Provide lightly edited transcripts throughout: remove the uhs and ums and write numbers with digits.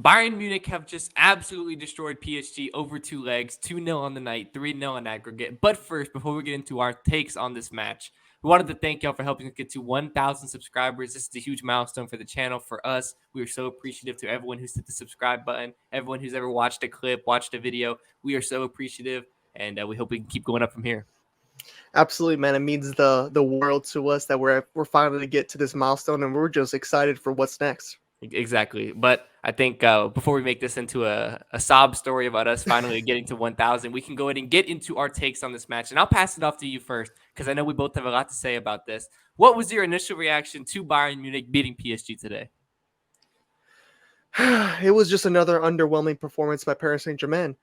Bayern Munich have just absolutely destroyed PSG over 2 legs, 2-0 on the night, 3-0 on aggregate. But first, before we get into our takes on this match, we wanted to thank y'all for helping us get to 1,000 subscribers. This is a huge milestone for the channel, for us. We are so appreciative to everyone who's hit the subscribe button, everyone who's ever watched a clip, watched a video. We are so appreciative, and we hope we can keep going up from here. Absolutely, man. It means the world to us that we're finally to get to this milestone, and we're just excited for what's next. Exactly. But I think before we make this into a sob story about us finally getting to 1,000, we can go ahead and get into our takes on this match. And I'll pass it off to you first, because I know we both have a lot to say about this. What was your initial reaction to Bayern Munich beating PSG today? It was just another underwhelming performance by Paris Saint-Germain.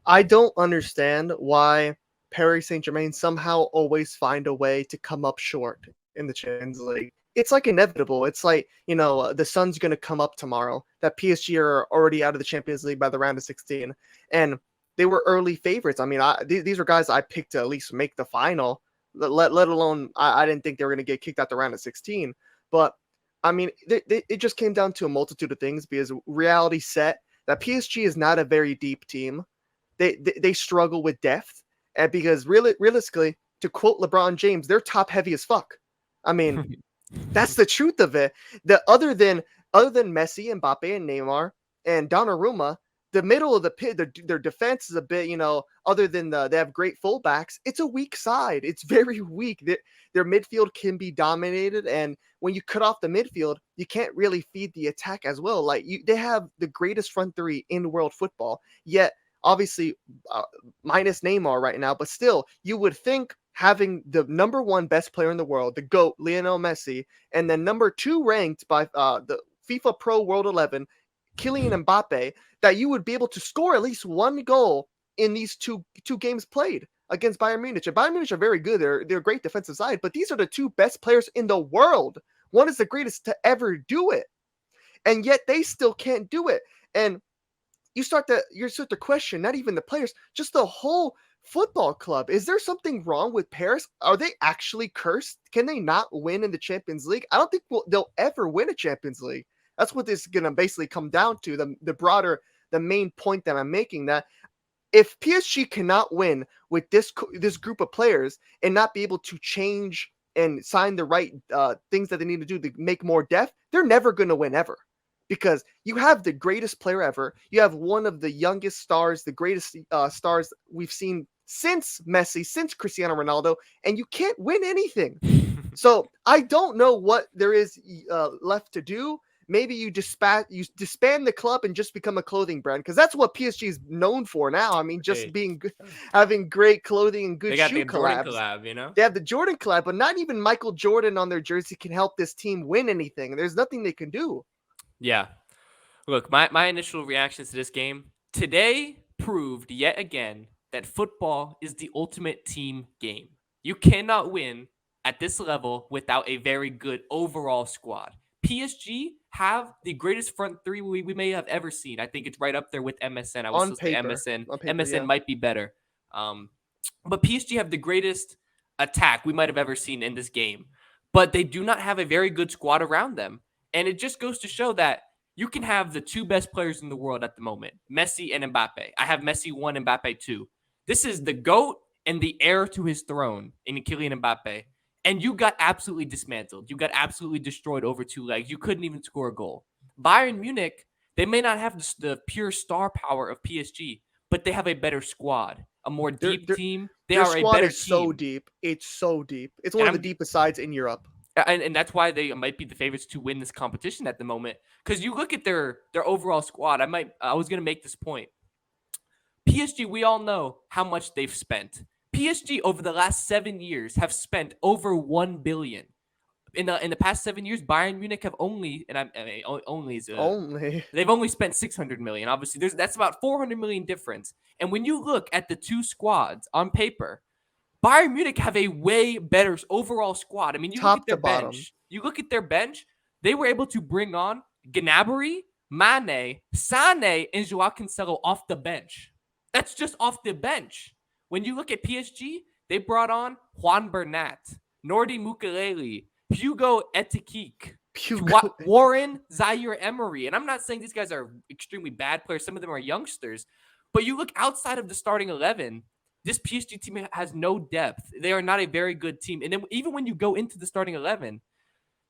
I don't understand why Paris Saint-Germain somehow always find a way to come up short in the Champions League. It's like inevitable. It's like, the sun's going to come up tomorrow. That PSG are already out of the Champions League by the round of 16. And they were early favorites. I mean, these are guys I picked to at least make the final, let alone I didn't think they were going to get kicked out the round of 16. But, I mean, it just came down to a multitude of things because reality set that PSG is not a very deep team. They struggle with depth. And because realistically, to quote LeBron James, they're top heavy as fuck. I mean, that's the truth of it. Other than Messi, Mbappe, and Neymar and Donnarumma, the middle of the pit, their defense is a bit, other than they have great fullbacks, it's a weak side. It's very weak. Their midfield can be dominated, and when you cut off the midfield, you can't really feed the attack as well. Like they have the greatest front three in world football, yet obviously minus Neymar right now, but still, you would think having the number one best player in the world, the GOAT, Lionel Messi, and then number 2 ranked by the FIFA Pro World 11, Kylian Mbappe, that you would be able to score at least one goal in these two games played against Bayern Munich. And Bayern Munich are very good. They're a great defensive side, but these are the 2 best players in the world. One is the greatest to ever do it. And yet they still can't do it. And you start to question, not even the players, just the whole football club. Is there something wrong with Paris? Are they actually cursed? Can they not win in the Champions League? I don't think they'll ever win a Champions League. That's what this is going to basically come down to. The main point that I'm making, that if PSG cannot win with this group of players and not be able to change and sign the right things that they need to do to make more depth, they're never going to win ever. Because you have the greatest player ever. You have one of the youngest stars, the greatest stars we've seen since Messi, since Cristiano Ronaldo, and you can't win anything. So I don't know what there is left to do. Maybe you disband the club and just become a clothing brand, because that's what PSG is known for now. I mean, just being good, having great clothing and good shoe collabs. They have the Jordan collab, but not even Michael Jordan on their jersey can help this team win anything. There's nothing they can do. Yeah. Look, my initial reactions to this game today proved yet again that football is the ultimate team game. You cannot win at this level without a very good overall squad. PSG have the greatest front three we may have ever seen. I think it's right up there with MSN. I was supposed to say MSN. MSN might be better. But PSG have the greatest attack we might have ever seen in this game. But they do not have a very good squad around them. And it just goes to show that you can have the 2 best players in the world at the moment, Messi and Mbappe. I have Messi 1, Mbappe 2. This is the GOAT and the heir to his throne in Kylian Mbappe. And you got absolutely dismantled. You got absolutely destroyed over 2 legs. You couldn't even score a goal. Bayern Munich, they may not have the pure star power of PSG, but they have a better squad, a more deep team. Their squad is so deep. It's so deep. It's one of the deepest sides in Europe. And that's why they might be the favorites to win this competition at the moment. Because you look at their overall squad. I was going to make this point. PSG, we all know how much they've spent. PSG over the last 7 years have spent over 1 billion. In the past 7 years, Bayern Munich have only they've only spent 600 million. Obviously, that's about 400 million difference. And when you look at the 2 squads on paper, Bayern Munich have a way better overall squad. I mean, you look at their bench. You look at their bench. They were able to bring on Gnabry, Mane, Sané, and Joao Cancelo off the bench. That's just off the bench. When you look at PSG, they brought on Juan Bernat, Nordi Mukiele, Hugo Ekitike, Warren, Zaire Emery. And I'm not saying these guys are extremely bad players. Some of them are youngsters. But you look outside of the starting 11, this PSG team has no depth. They are not a very good team. And then even when you go into the starting 11,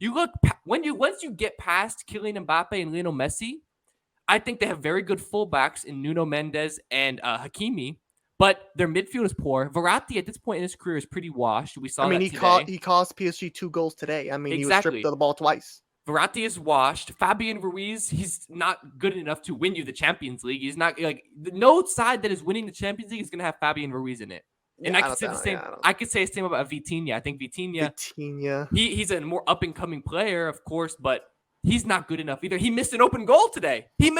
you look once you get past Kylian Mbappe and Lionel Messi, I think they have very good fullbacks in Nuno Mendes and Hakimi, but their midfield is poor. Verratti at this point in his career is pretty washed. We saw I mean, that today. he cost PSG 2 goals today. I mean, he was Exactly. stripped of the ball twice. Verratti is washed. Fabian Ruiz, he's not good enough to win you the Champions League. He's not like no side that is winning the Champions League is going to have Fabian Ruiz in it. And I could say the same. I could say the same about Vitinha. I think Vitinha. He's a more up and coming player, of course, but he's not good enough either. He missed an open goal today. I mean,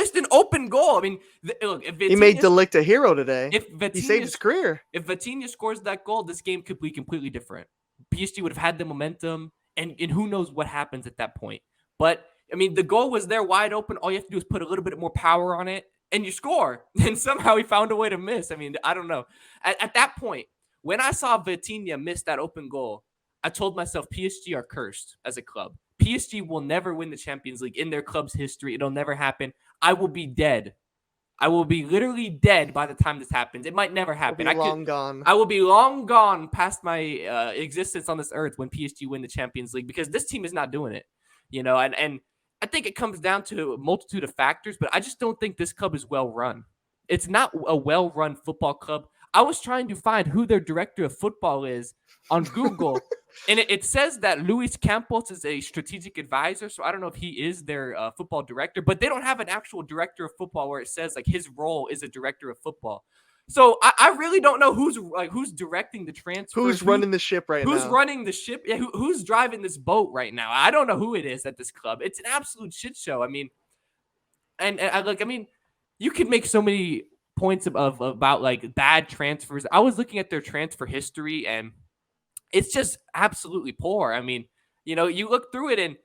look, if Vitinha, he made De Ligt a hero today. He saved his career. If Vitinha scores that goal, this game could be completely different. PSG would have had the momentum, and who knows what happens at that point. But, I mean, the goal was there wide open. All you have to do is put a little bit more power on it, and you score. And somehow he found a way to miss. I mean, I don't know. At that point, when I saw Vitinha miss that open goal, I told myself PSG are cursed as a club. PSG will never win the Champions League in their club's history. It'll never happen. I will be dead. I will be literally dead by the time this happens. It might never happen. Gone. I will be long gone past my existence on this earth when PSG win the Champions League because this team is not doing it. And I think it comes down to a multitude of factors, but I just don't think this club is well run. It's not a well-run football club. I was trying to find who their director of football is on Google, and it says that Luis Campos is a strategic advisor, so I don't know if he is their football director, but they don't have an actual director of football where it says like his role is a director of football. So I really don't know who's directing the transfer. Who's running the ship right now? Who's running the ship? Yeah, who's driving this boat right now? I don't know who it is at this club. It's an absolute shit show. I mean, and I mean, you could make so many points about like bad transfers. I was looking at their transfer history, and it's just absolutely poor. I mean, you look through it and.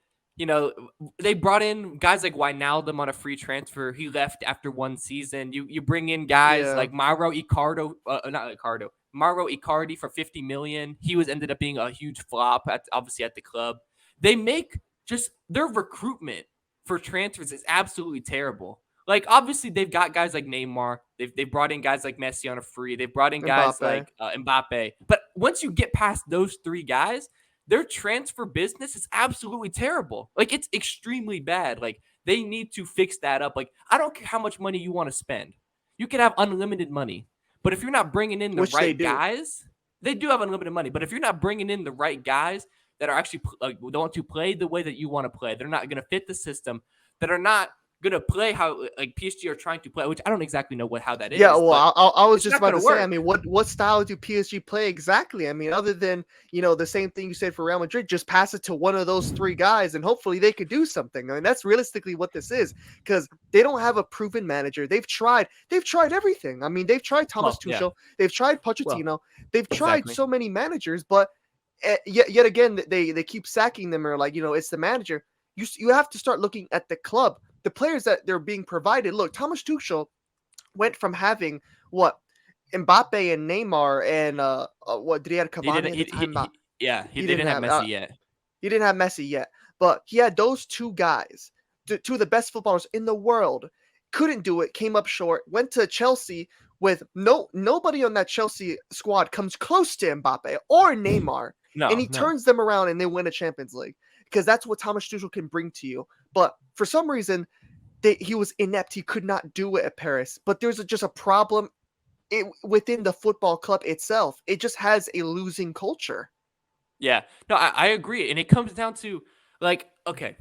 They brought in guys like Wijnaldum on a free transfer. He left after one season. You bring in guys like Mauro Icardi for $50 million. He ended up being a huge flop obviously at the club. They make just their recruitment for transfers is absolutely terrible. Like obviously they've got guys like Neymar. They've brought in guys like Messi on a free. They've brought in guys like Mbappe. But once you get past those three guys, their transfer business is absolutely terrible. Like it's extremely bad. Like they need to fix that up. Like I don't care how much money you want to spend. You can have unlimited money, but if you're not bringing in the right guys, they do have unlimited money. But if you're not bringing in the right guys that are actually want to play the way that you want to play, they're not going to fit the system. That are not going to play how like PSG are trying to play, which I don't exactly know how that is. Yeah, well, I was just about to say, I mean, what style do PSG play exactly? I mean, other than, the same thing you said for Real Madrid, just pass it to one of those three guys and hopefully they could do something. I mean, that's realistically what this is because they don't have a proven manager. They've tried everything. I mean, they've tried Thomas Tuchel. They've tried Pochettino. They've tried so many managers, but yet again, they keep sacking them or like, it's the manager. You have to start looking at the club. The players that they're being provided. Look, Thomas Tuchel went from having Mbappe and Neymar and what did he have Cavani? He didn't have Messi yet. He didn't have Messi yet, but he had those two guys, two of the best footballers in the world. Couldn't do it. Came up short. Went to Chelsea with nobody on that Chelsea squad comes close to Mbappe or Neymar, and he turns them around and they win a Champions League because that's what Thomas Tuchel can bring to you. But for some reason, he was inept. He could not do it at Paris. But there's just a problem within the football club itself. It just has a losing culture. Yeah. No, I agree. And it comes down to, like, okay,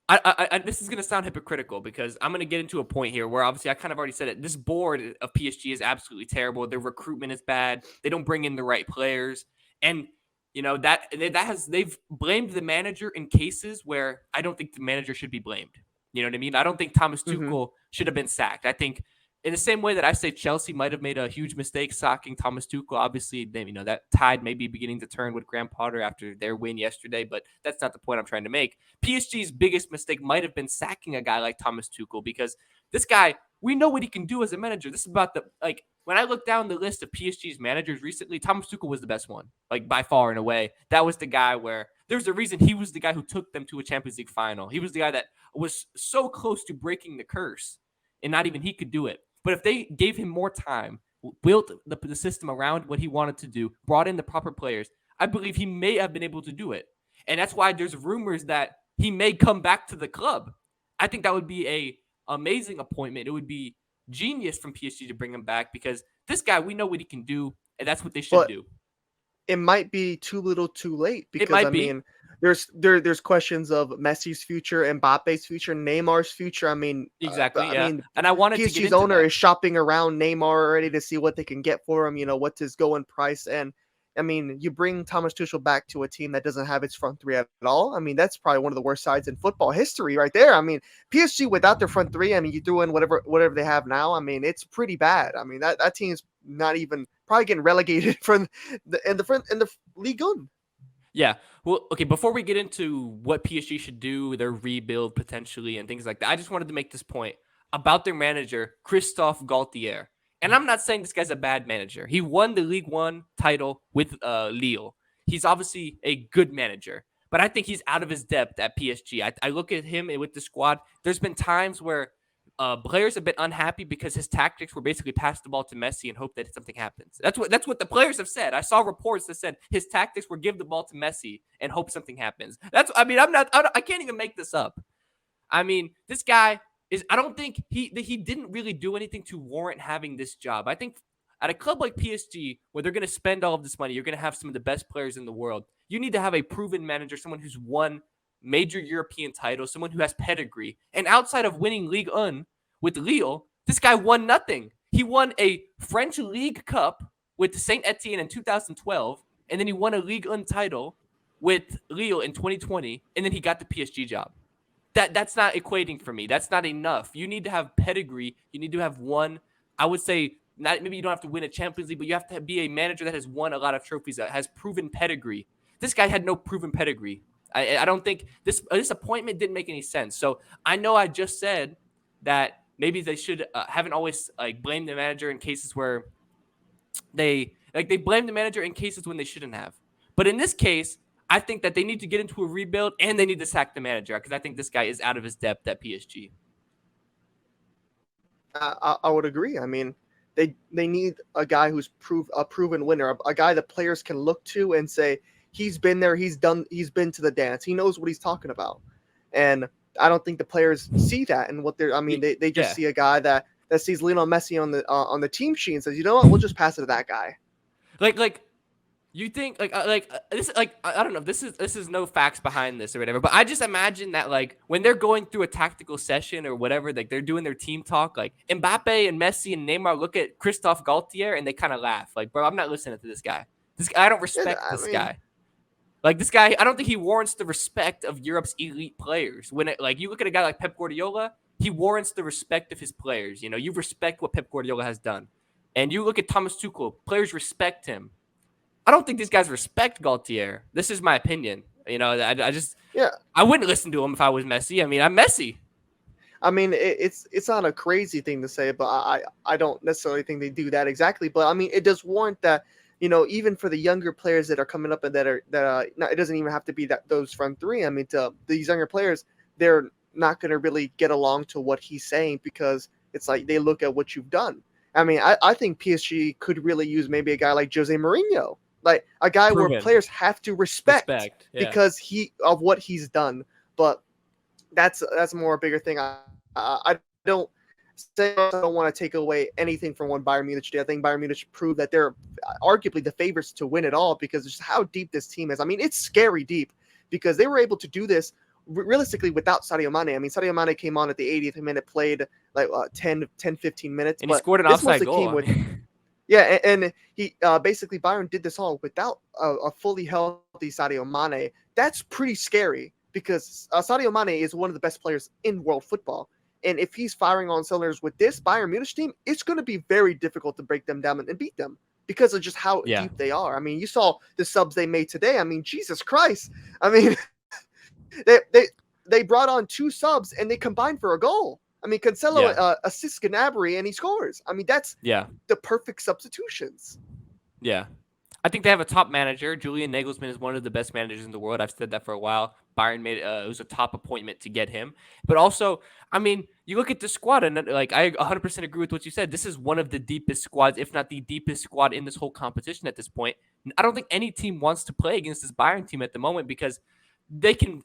I this is going to sound hypocritical because I'm going to get into a point here where obviously I kind of already said it. This board of PSG is absolutely terrible. Their recruitment is bad. They don't bring in the right players. And they've blamed the manager in cases where I don't think the manager should be blamed. You know what I mean? I don't think Thomas Tuchel should have been sacked. I think in the same way that I say Chelsea might have made a huge mistake sacking Thomas Tuchel. Obviously, that tide may be beginning to turn with Graham Potter after their win yesterday, but that's not the point I'm trying to make. PSG's biggest mistake might have been sacking a guy like Thomas Tuchel because this guy, we know what he can do as a manager. This is about when I look down the list of PSG's managers recently, Thomas Tuchel was the best one, like by far and away. That was the guy where There's a reason he was the guy who took them to a Champions League final. He was the guy that was so close to breaking the curse, and not even he could do it. But if they gave him more time, built the system around what he wanted to do, brought in the proper players, I believe he may have been able to do it. And that's why there's rumors that he may come back to the club. I think that would be a amazing appointment. It would be genius from PSG to bring him back because this guy, we know what he can do, and that's what they should But do. it might be too little, too late It because might I be. mean, there's questions of Messi's future, Mbappe's future, Neymar's future. Exactly, I yeah. mean, And I wanted to get PSG's into owner that. is shopping around Neymar already to see what they can get for him. What's his going price, and I mean, you bring Thomas Tuchel back to a team that doesn't have its front three at all. I mean, that's probably one of the worst sides in football history, right there. I mean, PSG without their front three. I mean, you threw in whatever they have now. I mean, it's pretty bad. I mean, that team's not even probably getting relegated from the Ligue 1. Yeah. Well, okay, before we get into what PSG should do, their rebuild potentially and things like that, I just wanted to make this point about their manager, Christoph Galtier. And I'm not saying this guy's a bad manager. He won the League One title with Lille. He's obviously a good manager, but I think he's out of his depth at PSG. I look at him and with the squad. There's been times where players have been unhappy because his tactics were basically pass the ball to Messi and hope that something happens. That's what the players have said. I saw reports that said his tactics were give the ball to Messi and hope something happens. I can't even make this up. I mean, this guy is. I don't think he didn't really do anything to warrant having this job. I think at a club like PSG, where they're going to spend all of this money, you're going to have some of the best players in the world. You need to have a proven manager, someone who's won major European titles, someone who has pedigree. And outside of winning Ligue 1 with Lille, this guy won nothing. He won a French League Cup with Saint Etienne in 2012, and then he won a Ligue 1 title with Lille in 2020, and then he got the PSG job. That's not equating for me. That's not enough. You need to have pedigree. You need to have won. I would say not maybe you don't have to win a Champions League, but you have to be a manager that has won a lot of trophies, that has proven pedigree. This guy had no proven pedigree. I don't think this appointment didn't make any sense. So I know I just said that maybe they should haven't always like blamed the manager in cases where they blame the manager in cases when they shouldn't have. But in this case, I think that they need to get into a rebuild and they need to sack the manager because I think this guy is out of his depth at PSG. I would agree. I mean, they need a guy who's a proven winner, a guy that players can look to and say he's been there, he's been to the dance, he knows what he's talking about. And I don't think the players see that and what they're. I mean, they just see a guy that sees Lionel Messi on the team sheet and says, you know what, we'll just pass it to that guy. Like you think this I don't know, this is no facts behind this or whatever, but I just imagine that like when they're going through a tactical session or whatever, like they're doing their team talk, like Mbappe and Messi and Neymar look at Christoph Galtier and they kind of laugh like, bro, I'm not listening to this guy. I don't respect this guy. Like this guy, I don't think he warrants the respect of Europe's elite players. When like you look at a guy like Pep Guardiola, he warrants the respect of his players. You know, you respect what Pep Guardiola has done. And you look at Thomas Tuchel, players respect him. I don't think these guys respect Galtier. This is my opinion. You know, I wouldn't listen to him if I was Messi. I mean, I'm Messi. I mean, it's not a crazy thing to say, but I don't necessarily think they do that exactly. But I mean, it does warrant that, you know, even for the younger players that are coming up and that it doesn't even have to be those front three. I mean, to these younger players, they're not going to really get along to what he's saying because it's like they look at what you've done. I mean, I think PSG could really use maybe a guy like Jose Mourinho. Like a guy where players have to respect because of what he's done. But that's more a bigger thing. I don't want to take away anything from what Bayern Munich did. I think Bayern Munich proved that they're arguably the favorites to win it all because of just how deep this team is. I mean, it's scary deep because they were able to do this realistically without Sadio Mane. I mean, Sadio Mane came on at the 80th minute, played like 10, 15 minutes. And he scored an offside goal. Yeah, and he basically Bayern did this all without a fully healthy Sadio Mane. That's pretty scary because Sadio Mane is one of the best players in world football. And if he's firing on cylinders with this Bayern Munich team, it's going to be very difficult to break them down and beat them because of just how deep they are. I mean, you saw the subs they made today. I mean, Jesus Christ. I mean, they brought on 2 subs and they combined for a goal. I mean, Cancelo assists Gnabry and he scores. I mean, that's the perfect substitutions. Yeah. I think they have a top manager. Julian Nagelsmann is one of the best managers in the world. I've said that for a while. Bayern made it was a top appointment to get him. But also, I mean, you look at the squad, and like I 100% agree with what you said. This is one of the deepest squads, if not the deepest squad in this whole competition at this point. I don't think any team wants to play against this Bayern team at the moment because they can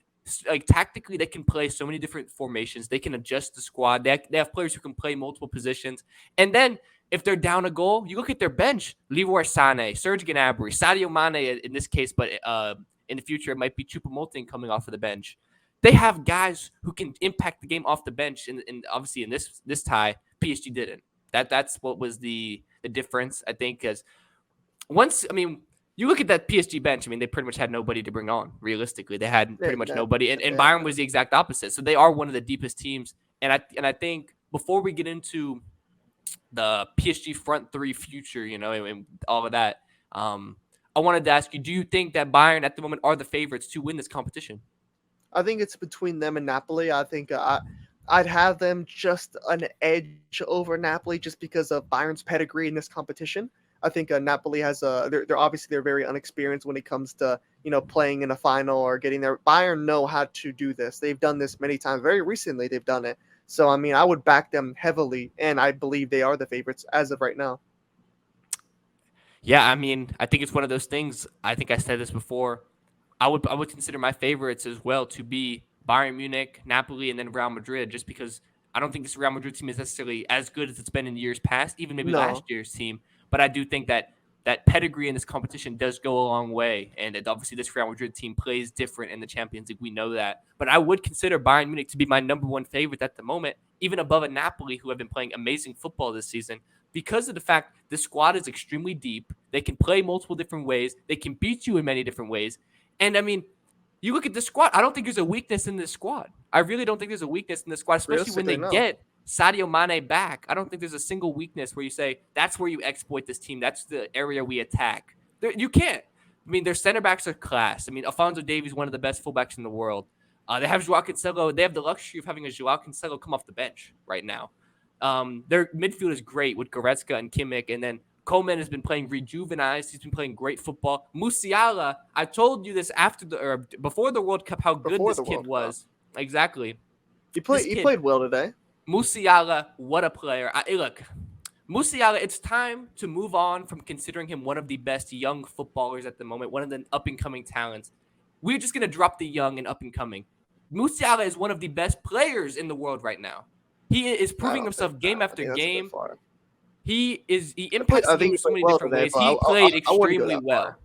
like tactically they can play so many different formations. They can adjust the squad. They have players who can play multiple positions, and then if they're down a goal, you look at their bench: Leroy Sané, Serge Gnabry, Sadio Mane in this case, but in the future it might be Choupo-Moting coming off of the bench. They have guys who can impact the game off the bench, and obviously in this tie, PSG didn't. That's what was the difference, I think, because once I mean you look at that PSG bench. I mean, they pretty much had nobody to bring on. Realistically, they had pretty much nobody, and Bayern was the exact opposite. So they are one of the deepest teams, and I think before we get into the PSG front three future, and all of that. I wanted to ask you: do you think that Bayern at the moment are the favorites to win this competition? I think it's between them and Napoli. I think I'd have them just an edge over Napoli just because of Bayern's pedigree in this competition. I think Napoli has they're obviously they're very unexperienced when it comes to playing in a final or getting there. Bayern know how to do this. They've done this many times. Very recently, they've done it. So I mean, I would back them heavily, and I believe they are the favorites as of right now. Yeah, I mean, I think it's one of those things. I think I said this before. I would consider my favorites as well to be Bayern Munich, Napoli, and then Real Madrid, just because I don't think this Real Madrid team is necessarily as good as it's been in years past, even maybe last No, year's team. But I do think that pedigree in this competition does go a long way, and obviously this Real Madrid team plays different in the Champions League. We know that, but I would consider Bayern Munich to be my number one favorite at the moment, even above a Napoli who have been playing amazing football this season because of the fact the squad is extremely deep. They can play multiple different ways. They can beat you in many different ways. And I mean, you look at the squad. I don't think there's a weakness in this squad. I really don't think there's a weakness in the squad, especially when realistically, they no. get Sadio Mane back. I don't think there's a single weakness where you say that's where you exploit this team. That's the area we attack. You can't. I mean, their center backs are class. I mean, Alphonso Davies, one of the best fullbacks in the world. They have Joao Cancelo. They have the luxury of having a Joao Cancelo come off the bench right now. Their midfield is great with Goretzka and Kimmich, and then Coleman has been playing rejuvenized. He's been playing great football. Musiala, I told you this before the World Cup how good Before this the kid World Cup, was. Exactly. he This he kid, played well today. Musiala, what a player. Look, Musiala, it's time to move on from considering him one of the best young footballers at the moment, one of the up and coming talents. We're just going to drop the young and up and coming. Musiala is one of the best players in the world right now. He is proving himself game I after think that's a bit game. far. He impacts I the game think in he so played many well different today, ways. but He played I wouldn't go extremely that far. well.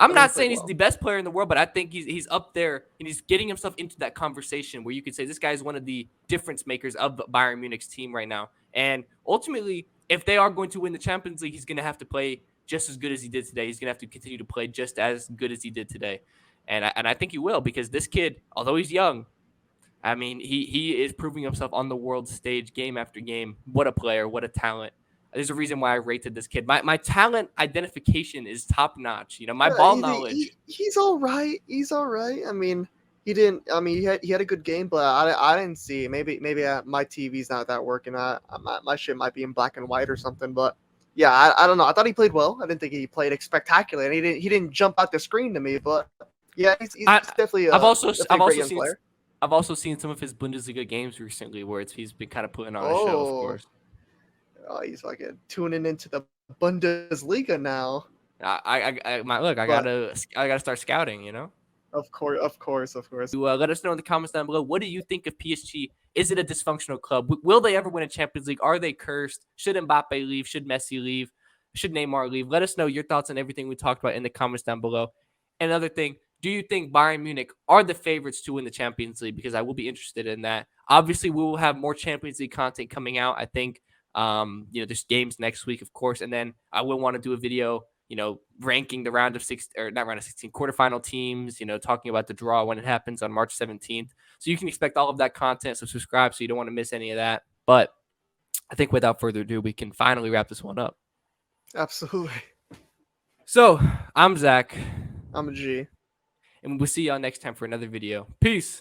I'm I think he not played saying he's well. the best player in the world, but I think he's up there and he's getting himself into that conversation where you could say this guy is one of the difference makers of Bayern Munich's team right now. And ultimately, if they are going to win the Champions League, he's going to have to play just as good as he did today. He's going to have to continue to play just as good as he did today. And I think he will because this kid, although he's young, I mean, he is proving himself on the world stage game after game. What a player, what a talent. There's a reason why I rated this kid. My talent identification is top notch. My Yeah, ball knowledge. he's all right. He's all right. I mean, he didn't. I mean, he had a good game, but I didn't see. Maybe my TV's not that working. My shit might be in black and white or something. But yeah, I don't know. I thought he played well. I didn't think he played spectacular, and he didn't jump out the screen to me. But yeah, he's I definitely I've also definitely I've a great also young seen player. I've also seen some of his Bundesliga games recently where he's been kind of putting on a show, of Oh, course. he's fucking tuning into the Bundesliga now. Look, But I gotta start scouting. of course. Let us know in the comments down below. What do you think of PSG? Is it a dysfunctional club? Will they ever win a Champions League? Are they cursed? Should Mbappe leave? Should Messi leave? Should Neymar leave? Let us know your thoughts on everything we talked about in the comments down below. And another thing, do you think Bayern Munich are the favorites to win the Champions League? Because I will be interested in that. Obviously, we will have more Champions League content coming out. I think, there's games next week, of course, and then I will want to do a video ranking the round of six or not round of 16 quarterfinal teams, talking about the draw when it happens on March 17th. So you can expect all of that content. So subscribe so you don't want to miss any of that. But I think without further ado, we can finally wrap this one up. Absolutely. So I'm Zach, I'm a G. and we'll see y'all next time for another video. Peace.